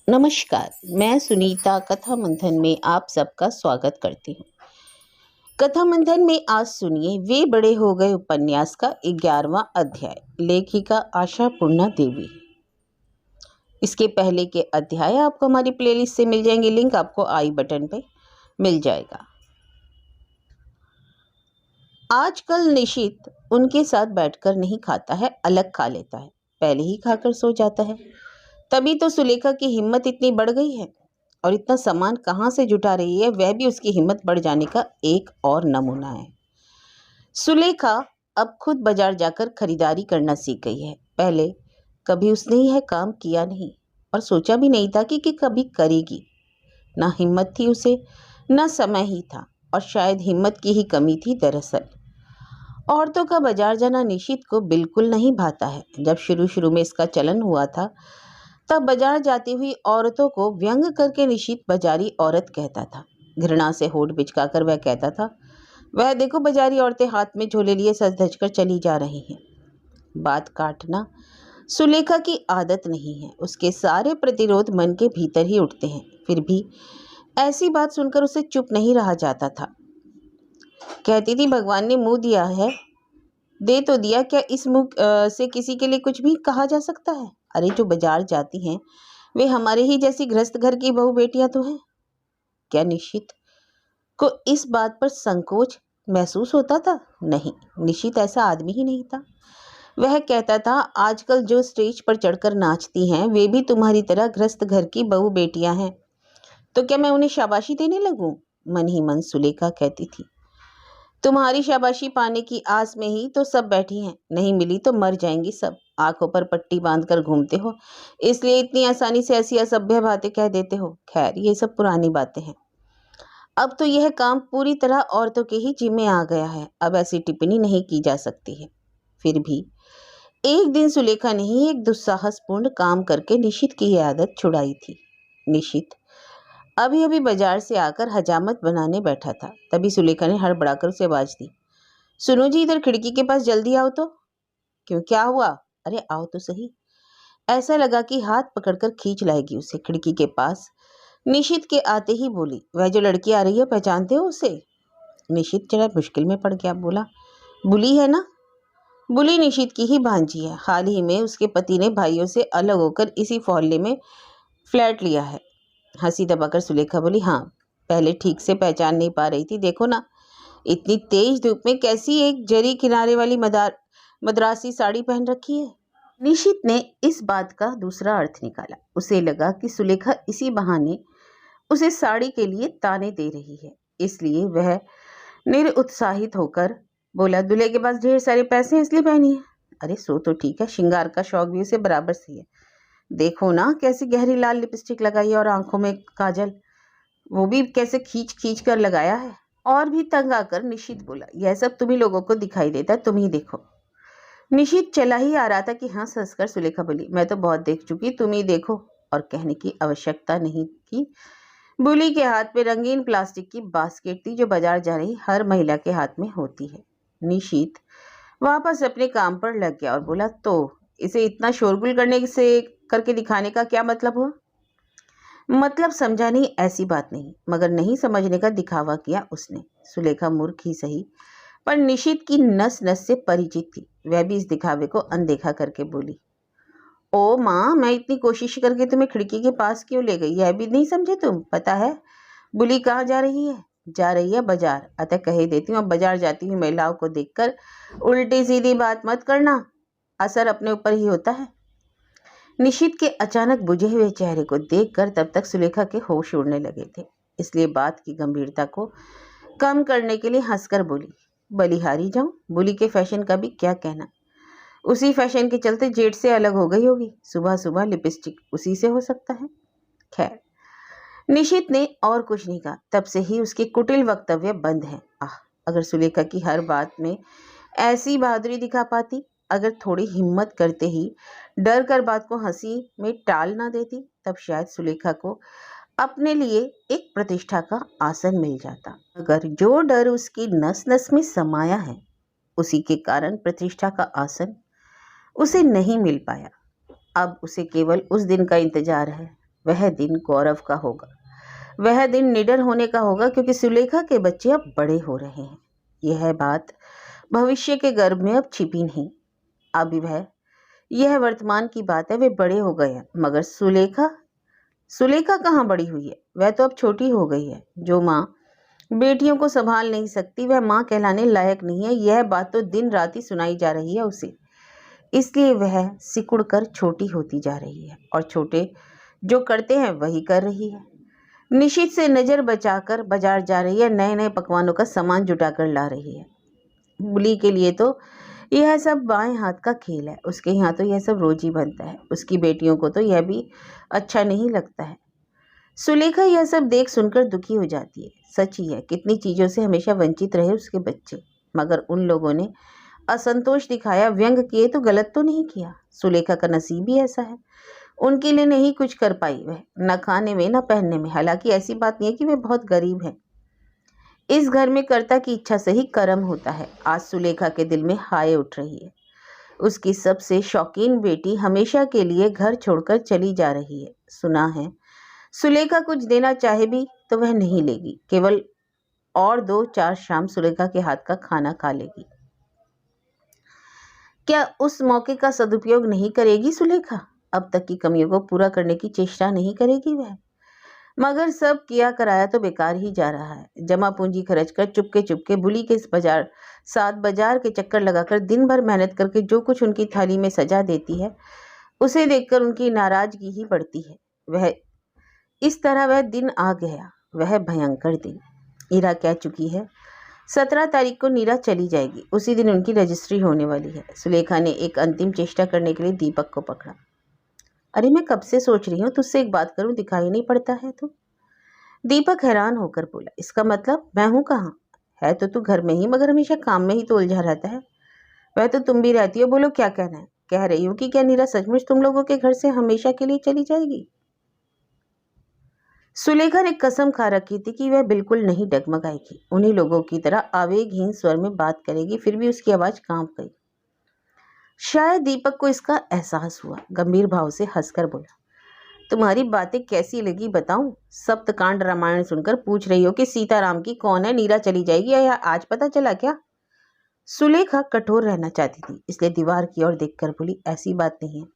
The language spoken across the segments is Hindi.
नमस्कार। मैं सुनीता कथा मंथन में आप सबका स्वागत करती हूँ। कथा मंथन में आज सुनिए वे बड़े हो गए उपन्यास का 11वां अध्याय। लेखिका आशा पूर्णा देवी। इसके पहले के अध्याय आपको हमारी प्लेलिस्ट से मिल जाएंगे, लिंक आपको आई बटन पे मिल जाएगा। आजकल निशित उनके साथ बैठकर नहीं खाता है, अलग खा लेता है, पहले ही खाकर सो जाता है। तभी तो सुलेखा की हिम्मत इतनी बढ़ गई है और इतना सामान कहाँ से जुटा रही है, वह भी उसकी हिम्मत बढ़ जाने का एक और नमूना है। सुलेखा अब खुद बाजार जाकर खरीदारी करना सीख गई है। पहले कभी उसने यह काम किया नहीं और सोचा भी नहीं था कि कभी करेगी। ना हिम्मत थी उसे, ना समय ही था, और शायद हिम्मत की ही कमी थी। दरअसल औरतों का बाजार जाना निशित को बिल्कुल नहीं भाता है। जब शुरू शुरू में इसका चलन हुआ था तब बाजार जाती हुई औरतों को व्यंग करके निशित बाजारी औरत कहता था। घृणा से होठ बिचकाकर वह कहता था, वह देखो बाजारी औरतें हाथ में झोले लिए सज धज कर चली जा रही हैं। बात काटना सुलेखा की आदत नहीं है। उसके सारे प्रतिरोध मन के भीतर ही उठते हैं। फिर भी ऐसी बात सुनकर उसे चुप नहीं रहा जाता था। कहती थी, भगवान ने मुंह दिया है, दे तो दिया, क्या इस मुंह से किसी के लिए कुछ भी कहा जा सकता है? अरे जो बाजार जाती हैं वे हमारे ही जैसी गृहस्थ घर की बहू बेटियां तो हैं। क्या निशित को इस बात पर संकोच महसूस होता था? नहीं, निशित ऐसा आदमी ही नहीं था। वह कहता था, आजकल जो स्टेज पर चढ़कर नाचती हैं वे भी तुम्हारी तरह गृहस्थ घर की बहू बेटियां हैं, तो क्या मैं उन्हें शाबाशी देने लगूं? मन ही मन सुलेखा कहती थी, तुम्हारी शाबाशी पाने की आस में ही तो सब बैठी हैं, नहीं मिली तो मर जाएंगी सब। आंखों पर पट्टी बांधकर घूमते हो, इसलिए इतनी आसानी से ऐसी असभ्य बातें कह देते हो। खैर, ये सब पुरानी बातें हैं। अब तो यह काम पूरी तरह औरतों के ही जिम्मे आ गया है। अब ऐसी टिप्पणी नहीं की जा सकती है। फिर भी एक दिन सुलेखा ने ही एक दुस्साहसपूर्ण काम करके निशित की यह आदत छुड़ाई थी। निशित अभी अभी बाजार से आकर हजामत बनाने बैठा था। तभी सुलेखा ने हड़बड़ाकर उसे आवाज दी, सुनो जी, इधर खिड़की के पास जल्दी आओ तो। क्यों, क्या हुआ? अरे आओ तो सही। ऐसा लगा कि हाथ पकड़कर खींच लाएगी उसे खिड़की के पास। निशित के आते ही बोली, वह जो लड़की आ रही है, पहचानते हो उसे? निशित जरा मुश्किल में पड़ गया, बोला, बुली है ना? बुली निशित की ही भांजी है। हाल ही में उसके पति ने भाइयों से अलग होकर इसी मोहल्ले में फ्लैट लिया है। हंसी दबाकर सुलेखा बोली, हाँ, पहले ठीक से पहचान नहीं पा रही थी। देखो ना, इतनी तेज धूप में कैसी एक जरी किनारे वाली मद्रासी साड़ी पहन रखी है। निशित ने इस बात का दूसरा अर्थ निकाला। उसे लगा कि सुलेखा इसी बहाने उसे साड़ी के लिए ताने दे रही है, इसलिए वह निरुत्साहित होकर बोला, दूल्हे के पास ढेर सारे पैसे हैं इसलिए पहनी है। अरे सो तो ठीक है, श्रृंगार का शौक भी उसे बराबर से है। देखो ना कैसी गहरी लाल लिपस्टिक लगाई है और आंखों में काजल, वो भी कैसे खींच खींच कर लगाया है। और भी तंग आकर निशित बोला, यह सब तुम्ही लोगों को दिखाई देता, तुम ही देखो। निशित चला ही आ रहा था कि हंस हंसकर सुलेखा बोली, मैं तो बहुत देख चुकी, तुम ही देखो। और कहने की आवश्यकता नहीं की। बुली के हाथ में रंगीन प्लास्टिक की बास्केट थी, जो बाजार जा रही हर महिला के हाथ में होती है। निशित वापस अपने काम पर लग गया और बोला, तो इसे इतना शोरगुल करके दिखाने का क्या मतलब हुआ? मतलब समझा नहीं, ऐसी बात नहीं, मगर नहीं समझने का दिखावा किया उसने। सुलेखा मूर्ख ही सही, पर निशित की नस नस से परिचित थी। वह भी इस दिखावे को अनदेखा करके बोली, ओ माँ, मैं इतनी कोशिश करके तुम्हें खिड़की के पास क्यों ले गई, यह भी नहीं समझे तुम? पता है बुली कहाँ जा रही है? जा रही है बाजार। अतः कह देती हूँ, अब बाजार जाती हुई महिलाओं को देखकर उल्टी सीधी बात मत करना, असर अपने ऊपर ही होता है। निशित के अचानक बुझे हुए चेहरे को देखकर तब तक सुलेखा के होश उड़ने लगे थे, इसलिए बात की गंभीरता को कम करने के लिए हंसकर बोली, बलिहारी जाऊं, बुली के फैशन का भी क्या कहना। उसी फैशन के चलते जेठ से अलग हो गई होगी। सुबह सुबह लिपस्टिक उसी से हो सकता है। खैर, निशित ने और कुछ नहीं कहा। तब से ही उसके कुटिल वक्तव्य बंद हैं। अगर सुलेखा की हर बात में ऐसी बहादुरी दिखा पाती, अगर थोड़ी हिम्मत करते ही डर कर बात को हंसी में टाल ना देती, तब शायद सुलेखा को अपने लिए एक प्रतिष्ठा का आसन मिल जाता। अगर जो डर उसकी नस नस में समाया है, उसी के कारण प्रतिष्ठा का आसन उसे नहीं मिल पाया। अब उसे केवल उस दिन का इंतजार है वह दिन गौरव का होगा। वह दिन निडर होने का होगा, क्योंकि सुलेखा के बच्चे अब बड़े हो रहे हैं। यह बात भविष्य के गर्भ में अब छिपी नहीं। अभी वह यह वर्तमान की बात है, वे बड़े हो गए हैं। मगर सुलेखा सुलेखा कहाँ बड़ी हुई है? वह तो अब छोटी हो गई है। जो माँ बेटियों को संभाल नहीं सकती वह माँ कहलाने लायक नहीं है। यह बात तो दिन रात ही सुनाई जा रही है उसे। इसलिए वह सिकुड़ कर छोटी होती जा रही है और छोटे जो करते हैं वही कर रही है। निशित से नजर बचाकर बाजार जा रही है, नए नए पकवानों का सामान जुटाकर ला रही है। बुली के लिए तो यह सब बाएं हाथ का खेल है। उसके यहाँ तो यह सब रोज ही बनता है। उसकी बेटियों को तो यह भी अच्छा नहीं लगता है। सुलेखा यह सब देख सुनकर दुखी हो जाती है। सच ही है, कितनी चीजों से हमेशा वंचित रहे उसके बच्चे। मगर उन लोगों ने असंतोष दिखाया, व्यंग किए तो गलत तो नहीं किया। सुलेखा का नसीब ही ऐसा है। उनके लिए नहीं कुछ कर पाई वह, न खाने में न पहनने में। हालांकि ऐसी बात नहीं है कि वे बहुत गरीब हैं। इस घर में कर्ता की इच्छा से ही कर्म होता है। आज सुलेखा के दिल में हाय उठ रही है। उसकी सबसे शौकीन बेटी हमेशा के लिए घर छोड़कर चली जा रही है। सुना है सुलेखा कुछ देना चाहे भी तो वह नहीं लेगी, केवल और 2-4 शाम सुलेखा के हाथ का खाना खा लेगी। क्या उस मौके का सदुपयोग नहीं करेगी सुलेखा? अब तक की कमियों को पूरा करने की चेष्टा नहीं करेगी वह? मगर सब किया कराया तो बेकार ही जा रहा है। जमा पूंजी खर्च कर चुपके चुपके बुली के साथ बाजार के चक्कर लगाकर दिन भर मेहनत करके जो कुछ उनकी थाली में सजा देती है, उसे देखकर उनकी नाराजगी ही बढ़ती है। वह इस तरह वह दिन आ गया, वह भयंकर दिन। ईरा कह चुकी है 17 तारीख को नीरा चली जाएगी। उसी दिन उनकी रजिस्ट्री होने वाली है। सुलेखा ने एक अंतिम चेष्टा करने के लिए दीपक को पकड़ा। अरे मैं कब से सोच रही हूँ तुझसे एक बात करूं, दिखाई नहीं पड़ता है तू? दीपक हैरान होकर बोला, इसका मतलब मैं हूँ कहाँ? है तो तू घर में ही, मगर हमेशा काम में ही तो उलझा रहता है। वह तो तुम भी रहती हो। बोलो क्या कहना है? कह रही हो कि क्या नीरा सचमुच तुम लोगों के घर से हमेशा के लिए चली जाएगी? सुलेखा ने कसम खा रखी थी कि वह बिल्कुल नहीं डगमगाएगी, उन्हीं लोगों की तरह आवेगहीन स्वर में बात करेगी। फिर भी उसकी आवाज कांप गई। शायद दीपक को इसका एहसास हुआ। गंभीर भाव से हंसकर बोला, तुम्हारी बातें कैसी लगी बताऊं? सप्तकांड रामायण सुनकर पूछ रही हो कि सीताराम की कौन है? नीरा चली जाएगी या आज पता चला क्या? सुलेखा कठोर रहना चाहती थी, इसलिए दीवार की ओर देखकर बोली, ऐसी बात नहीं है।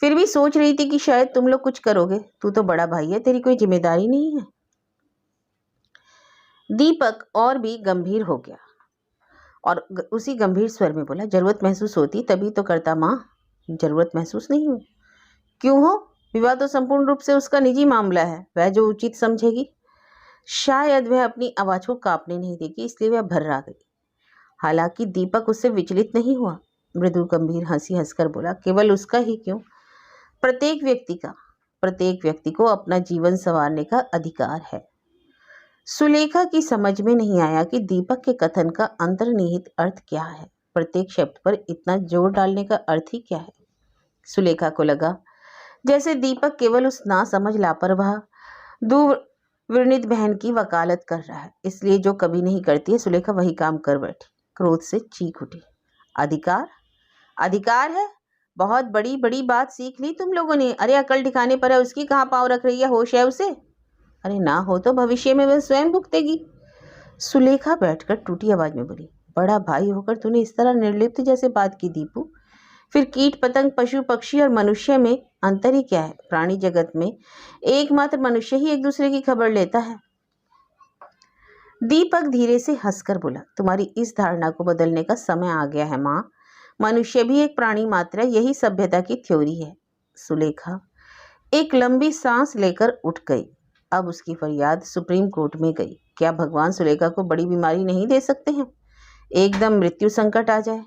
फिर भी सोच रही थी कि शायद तुम लोग कुछ करोगे। तू तो बड़ा भाई है, तेरी कोई जिम्मेदारी नहीं है? दीपक और भी गंभीर हो गया और उसी गंभीर स्वर में बोला, जरूरत महसूस होती तभी तो करता माँ। जरूरत महसूस नहीं हुई? क्यों हो? विवाह तो संपूर्ण रूप से उसका निजी मामला है, वह जो उचित समझेगी। शायद वह अपनी आवाज को कांपने नहीं देगी, इसलिए वह भर्रा गई। हालांकि दीपक उससे विचलित नहीं हुआ। मृदु गंभीर हंसी हंसकर बोला, केवल उसका ही क्यों, प्रत्येक व्यक्ति को अपना जीवन संवारने का अधिकार है। सुलेखा की समझ में नहीं आया कि दीपक के कथन का अंतर्निहित अर्थ क्या है। प्रत्येक शब्द पर इतना जोर डालने का अर्थ ही क्या है? सुलेखा को लगा जैसे दीपक केवल उस ना समझ लापरवाह दुर्वृणित बहन की वकालत कर रहा है। इसलिए जो कभी नहीं करती है सुलेखा वही काम कर बैठी। क्रोध से चीख उठी, अधिकार? अधिकार है? बहुत बड़ी बड़ी बात सीख ली तुम लोगों ने। अरे अकल ठिकाने पर है उसकी, कहाँ पाँव रख रही है? होश है उसे? अरे ना हो तो भविष्य में वह स्वयं भुगतेगी। सुलेखा बैठकर टूटी आवाज में बोली, बड़ा भाई होकर तूने इस तरह निर्लिप्त जैसे बात की दीपू। फिर कीट पतंग पशु पक्षी और मनुष्य में अंतर ही क्या है? प्राणी जगत में एकमात्र मनुष्य ही एक दूसरे की खबर लेता है। दीपक धीरे से हंसकर बोला, तुम्हारी इस धारणा को बदलने का समय आ गया है माँ। मनुष्य भी एक प्राणी मात्र है, यही सभ्यता की थ्योरी है। सुलेखा एक लंबी सांस लेकर उठ गई। अब उसकी फरियाद सुप्रीम कोर्ट में गई। क्या भगवान सुलेखा को बड़ी बीमारी नहीं दे सकते हैं? एकदम मृत्यु संकट आ जाए,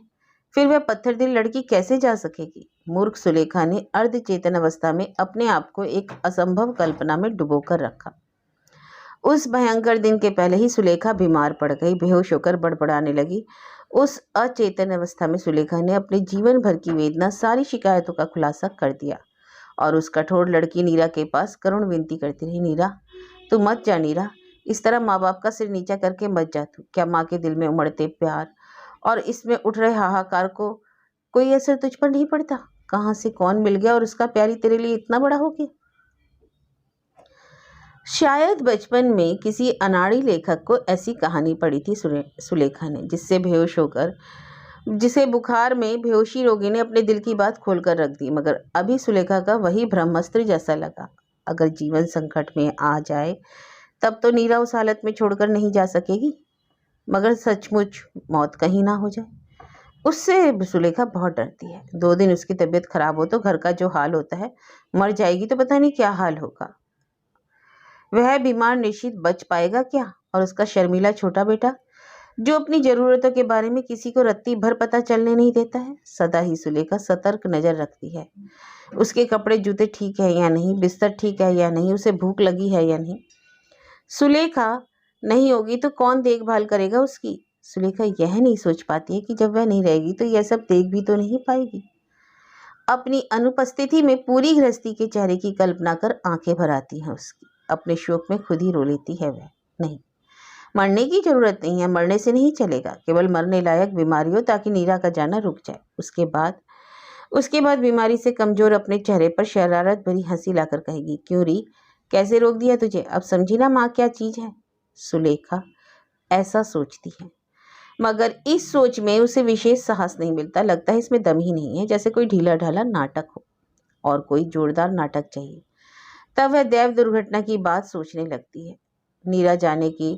फिर वह पत्थर दिल लड़की कैसे जा सकेगी? मूर्ख सुलेखा ने अर्धचेतन अवस्था में अपने आप को एक असंभव कल्पना में डुबोकर रखा। उस भयंकर दिन के पहले ही सुलेखा बीमार पड़ गई, बेहोश होकर बड़बड़ाने लगी। उस अचेतन अवस्था में सुलेखा ने अपने जीवन भर की वेदना, सारी शिकायतों का खुलासा कर दिया और उस कठोर लड़की नीरा के पास करुण विनती करती रही, नीरा तू मत जा, नीरा इस तरह माँ बाप का सिर नीचा करके मत जा तू। क्या माँ के दिल में उमड़ते प्यार और इसमें उठ रहे हाहाकार को कोई असर तुझ पर नहीं पड़ता? कहाँ से कौन मिल गया और उसका प्यार ही तेरे लिए इतना बड़ा हो गया? शायद बचपन में किसी अनाड़ी लेखक को ऐसी कहानी पढ़ी थी सुलेखा ने, जिसे बुखार में बेहोशी रोगी ने अपने दिल की बात खोलकर रख दी। मगर अभी सुलेखा का वही ब्रह्मास्त्र जैसा लगा। अगर जीवन संकट में आ जाए तब तो नीरा उस हालत में छोड़कर नहीं जा सकेगी, मगर सचमुच मौत कहीं ना हो जाए, उससे सुलेखा बहुत डरती है। 2 दिन उसकी तबीयत खराब हो तो घर का जो हाल होता है, मर जाएगी तो पता नहीं क्या हाल होगा। वह बीमार निश्चित बच पाएगा क्या? और उसका शर्मीला छोटा बेटा जो अपनी जरूरतों के बारे में किसी को रत्ती भर पता चलने नहीं देता है। सदा ही सुलेखा सतर्क नजर रखती है। उसके कपड़े जूते ठीक है या नहीं, बिस्तर ठीक है या नहीं, उसे भूख लगी है या नहीं। सुलेखा नहीं होगी तो कौन देखभाल करेगा उसकी? सुलेखा यह नहीं सोच पाती है कि जब वह नहीं रहेगी तो यह सब देख भी तो नहीं पाएगी। अपनी अनुपस्थिति में पूरी गृहस्थी के चेहरे की कल्पना कर आंखें भर आती हैं उसकी। अपने शोक में खुद ही रो लेती है वह। नहीं, मरने की जरूरत नहीं है, मरने से नहीं चलेगा। केवल मरने लायक बीमारी हो ताकि नीरा का जाना रुक जाए। उसके बाद बीमारी से कमजोर अपने चेहरे पर शरारत भरी हंसी लाकर कहेगी, क्यों री, कैसे रोक दिया तुझे? अब समझी ना माँ क्या चीज है? सुलेखा ऐसा सोचती है, मगर इस सोच में उसे विशेष साहस नहीं मिलता। लगता है इसमें दम ही नहीं है, जैसे कोई ढीला ढाला नाटक हो और कोई जोरदार नाटक चाहिए। तब वह दैव दुर्घटना की बात सोचने लगती है। नीरा जाने के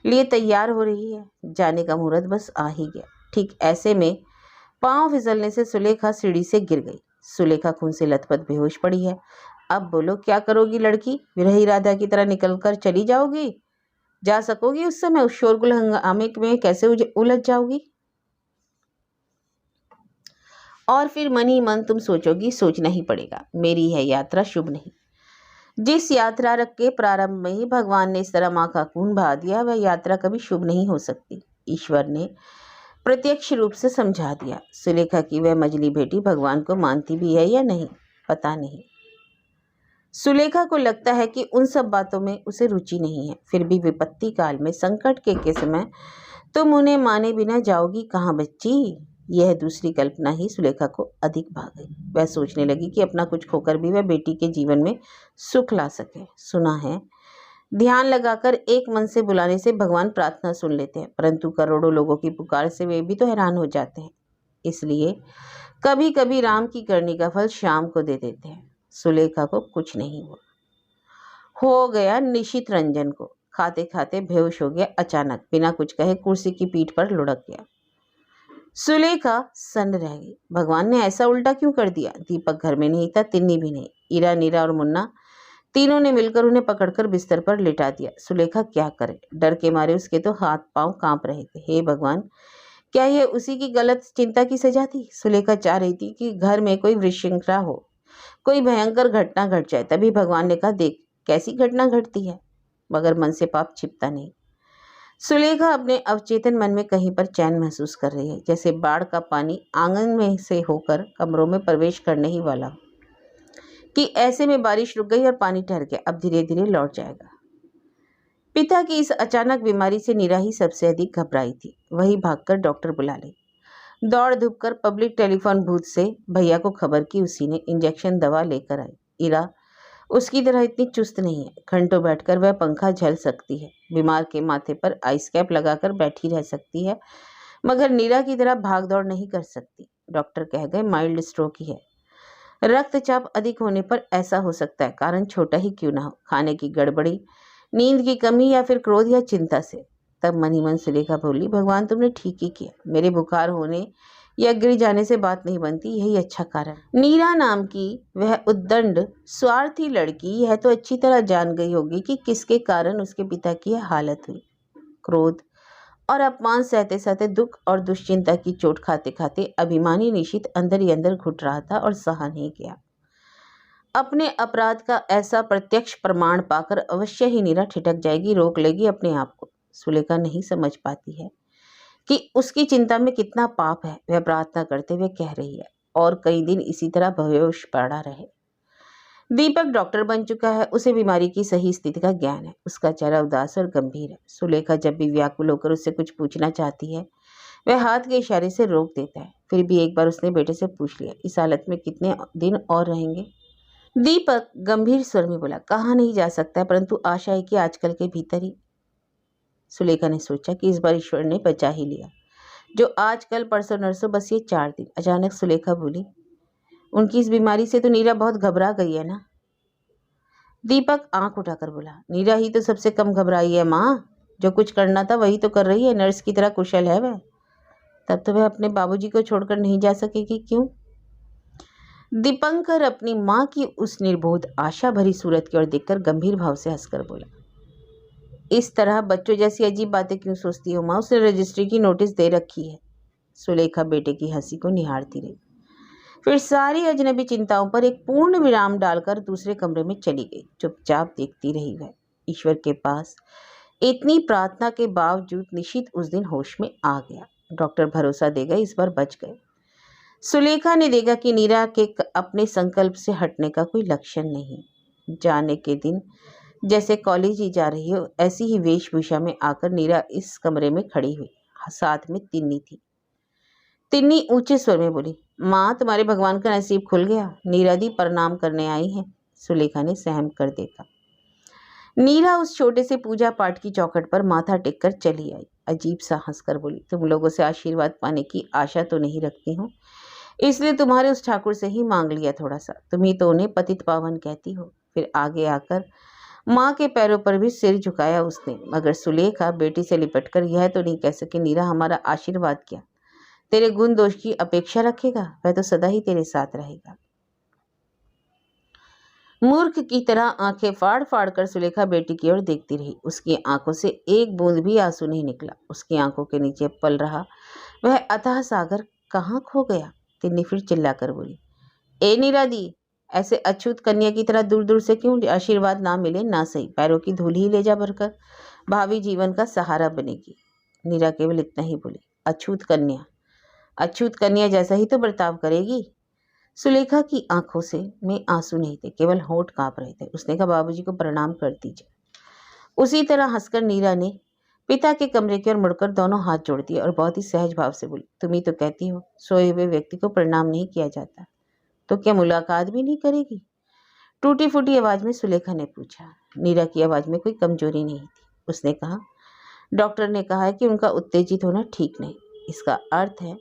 लिए तैयार हो रही है, जाने का मुहूर्त बस आ ही गया। ठीक ऐसे में पांव फिसलने से सुलेखा सीढ़ी से गिर गई। सुलेखा खून से लथपथ बेहोश पड़ी है। अब बोलो क्या करोगी लड़की? विरही राधा की तरह निकलकर चली जाओगी? जा सकोगी उस समय? उस शोरगुल हंगामे में कैसे उलझ जाओगी? और फिर मन ही मन तुम सोचोगी, सोचना ही पड़ेगा, मेरी है यात्रा शुभ नहीं। जिस यात्रा के प्रारंभ में ही भगवान ने इस तरह माँ का खून बहा दिया, वह यात्रा कभी शुभ नहीं हो सकती। ईश्वर ने प्रत्यक्ष रूप से समझा दिया। सुलेखा की वह मजली बेटी भगवान को मानती भी है या नहीं, पता नहीं। सुलेखा को लगता है कि उन सब बातों में उसे रुचि नहीं है। फिर भी विपत्ति काल में, संकट के समय तुम उन्हें माने बिना जाओगी कहाँ बच्ची? यह दूसरी कल्पना ही सुलेखा को अधिक भा गई। वह सोचने लगी कि अपना कुछ खोकर भी वह बेटी के जीवन में सुख ला सके। सुना है ध्यान लगाकर एक मन से बुलाने से भगवान प्रार्थना सुन लेते हैं, परंतु करोड़ों लोगों की पुकार से वे भी तो हैरान हो जाते हैं। इसलिए कभी कभी राम की करनी का फल शाम को दे देते हैं। सुलेखा को कुछ नहीं हुआ। हो गया निशित रंजन को, खाते खाते बेहोश हो गया। अचानक बिना कुछ कहे कुर्सी की पीठ पर लुढ़क गया। सुलेखा सन्न रह गई। भगवान ने ऐसा उल्टा क्यों कर दिया? दीपक घर में नहीं था, तिन्नी भी नहीं। ईरा, नीरा और मुन्ना तीनों ने मिलकर उन्हें पकड़कर बिस्तर पर लिटा दिया। सुलेखा क्या करे? डर के मारे उसके तो हाथ पांव कांप रहे थे। हे भगवान, क्या यह उसी की गलत चिंता की सजा थी? सुलेखा चाह रही थी कि घर में कोई विशृंखला हो, कोई भयंकर घटना घट जाए। तभी भगवान ने कहा, देख कैसी घटना घटती है। मगर मन से पाप छिपता नहीं। सुलेखा अपने अवचेतन मन में कहीं पर चैन महसूस कर रही है, जैसे बाढ़ का पानी आंगन में से होकर कमरों में प्रवेश करने ही वाला हो। कि ऐसे में बारिश रुक गई और पानी ठहर गया, अब धीरे धीरे लौट जाएगा। पिता की इस अचानक बीमारी से नीरा ही सबसे अधिक घबराई थी। वही भागकर डॉक्टर बुला ले। दौड़ धूप कर पब्लिक टेलीफोन बूथ से भैया को खबर की। उसी ने इंजेक्शन दवा लेकर आई। ईरा उसकी तरह इतनी चुस्त नहीं है। घंटों बैठकर वह पंखा झेल सकती है, बीमार के माथे पर आइस कैप लगाकर बैठी रह सकती है, मगर नीरा की तरह भाग दौड़ नहीं कर सकती। डॉक्टर कह गए माइल्ड स्ट्रोक ही है। रक्तचाप अधिक होने पर ऐसा हो सकता है, कारण छोटा ही क्यों ना हो, खाने की गड़बड़ी, नींद की कमी या फिर क्रोध या चिंता से। तब मन ही मन सुलेखा बोली, भगवान तुमने ठीक ही किया। मेरे बुखार होने या गिर जाने से बात नहीं बनती, यही अच्छा कारण। नीरा नाम की वह उद्दंड स्वार्थी लड़की यह तो अच्छी तरह जान गई होगी कि किसके कारण उसके पिता की यह हालत हुई। क्रोध और अपमान सहते सहते, दुख और दुश्चिंता की चोट खाते खाते अभिमानी निशित अंदर ही अंदर घुट रहा था और सहा नहीं गया। अपने अपराध का ऐसा प्रत्यक्ष प्रमाण पाकर अवश्य ही नीरा ठिठक जाएगी, रोक लेगी अपने आप को। सुलेखा नहीं समझ पाती है कि उसकी चिंता में कितना पाप है। वह प्रार्थना करते हुए कह रही है, और कई दिन इसी तरह बेहोश पड़ा रहे। दीपक डॉक्टर बन चुका है, उसे बीमारी की सही स्थिति का ज्ञान है। उसका चेहरा उदास और गंभीर है। सुलेखा जब भी व्याकुल होकर उससे कुछ पूछना चाहती है, वह हाथ के इशारे से रोक देता है। फिर भी एक बार उसने बेटे से पूछ लिया, इस हालत में कितने दिन और रहेंगे? दीपक गंभीर स्वर में बोला, कहा नहीं जा सकता, परंतु आशा है कि आजकल के भीतर ही। सुलेखा ने सोचा कि इस बार ईश्वर ने बचा ही लिया। जो आजकल परसों नरसों, बस ये 4 दिन। अचानक सुलेखा बोली, उनकी इस बीमारी से तो नीरा बहुत घबरा गई है ना। दीपक आंख उठाकर बोला, नीरा ही तो सबसे कम घबराई है माँ। जो कुछ करना था वही तो कर रही है, नर्स की तरह कुशल है वह। तब तो वह अपने बाबूजी को छोड़कर नहीं जा सकेगी, क्यों? दीपंकर अपनी माँ की उस निर्बोध आशा भरी सूरत की ओर देखकर गंभीर भाव से हंसकर बोला, इस तरह बच्चों जैसी अजीब बातें क्यों सोचती हो माँ? उसने रजिस्ट्री की नोटिस दे रखी है। सुलेखा बेटे की हंसी को निहारती रही, फिर सारी अजनबी चिंताओं पर एक पूर्ण विराम डालकर दूसरे कमरे में चली गई। चुपचाप देखती रही वह। ईश्वर के पास इतनी प्रार्थना के बावजूद निशित उस दिन होश में आ गया। डॉक्टर भरोसा देगा इस बार बच गए। सुलेखा ने देखा कि नीरा के अपने संकल्प से हटने का कोई लक्षण नहीं। जाने के दिन जैसे कॉलेज ही जा रही हो, ऐसी ही वेशभूषा में आकर नीरा इस कमरे में खड़ी हुई। साथ में तिन्नी थी। तिन्नी ऊंचे स्वर में बोली, माँ तुम्हारे भगवान का नसीब खुल गया। नीरा दी प्रणाम करने आई है। सुलेखा ने सहम कर देखा। नीरा उस छोटे से पूजा पाठ की चौखट पर माथा टेककर चली आई। अजीब सा हंसकर बोली, तुम लोगों से आशीर्वाद पाने की आशा तो नहीं रखती हूँ, इसलिए तुम्हारे उस ठाकुर से ही मांग लिया थोड़ा सा। तुम ही तो उन्हें पतित पावन कहती हो। फिर आगे आकर माँ के पैरों पर भी सिर झुकाया उसने। मगर सुलेखा बेटी से लिपटकर यह तो नहीं कह सकी, नीरा हमारा आशीर्वाद क्या, तेरे गुण दोष की अपेक्षा रखेगा? वह तो सदा ही तेरे साथ रहेगा। मूर्ख की तरह आंखें फाड़ फाड़ कर सुलेखा बेटी की ओर देखती रही। उसकी आंखों से एक बूंद भी आंसू नहीं निकला। उसकी आंखों के नीचे पल रहा वह अथाह सागर कहाँ खो गया? तिन्नी फिर चिल्लाकर बोली, ए नीरा दी, ऐसे अछूत कन्या की तरह दूर दूर से क्यों? आशीर्वाद ना मिले ना सही, पैरों की धूल ही ले जा भरकर, भावी जीवन का सहारा बनेगी। नीरा केवल इतना ही बोली, अछूत कन्या? अछूत कन्या जैसा ही तो बर्ताव करेगी। सुलेखा की आंखों से में आंसू नहीं थे, केवल होंठ कांप रहे थे। उसने कहा, बाबूजी को प्रणाम कर दीजिए। उसी तरह हंसकर नीरा ने पिता के कमरे की ओर मुड़कर दोनों हाथ जोड़ दिए और बहुत ही सहज भाव से बोली, तुम ही तो कहती हो सोए हुए व्यक्ति को प्रणाम नहीं किया जाता, तो क्या मुलाकात भी नहीं करेगी? टूटी फूटी आवाज में सुलेखा ने पूछा। नीरा की आवाज में कोई कमजोरी नहीं थी। उसने कहा, डॉक्टर ने कहा है कि उनका उत्तेजित होना ठीक नहीं। इसका अर्थ है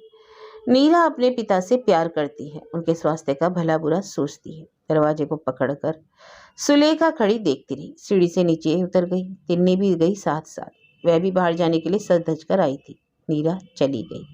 नीरा अपने पिता से प्यार करती है, उनके स्वास्थ्य का भला बुरा सोचती है। दरवाजे को पकड़कर सुलेखा खड़ी देखती रही। सीढ़ी से नीचे उतर गई। तिन्नी भी गई साथ साथ। वह भी बाहर जाने के लिए सज धज कर आई थी। नीरा चली गई।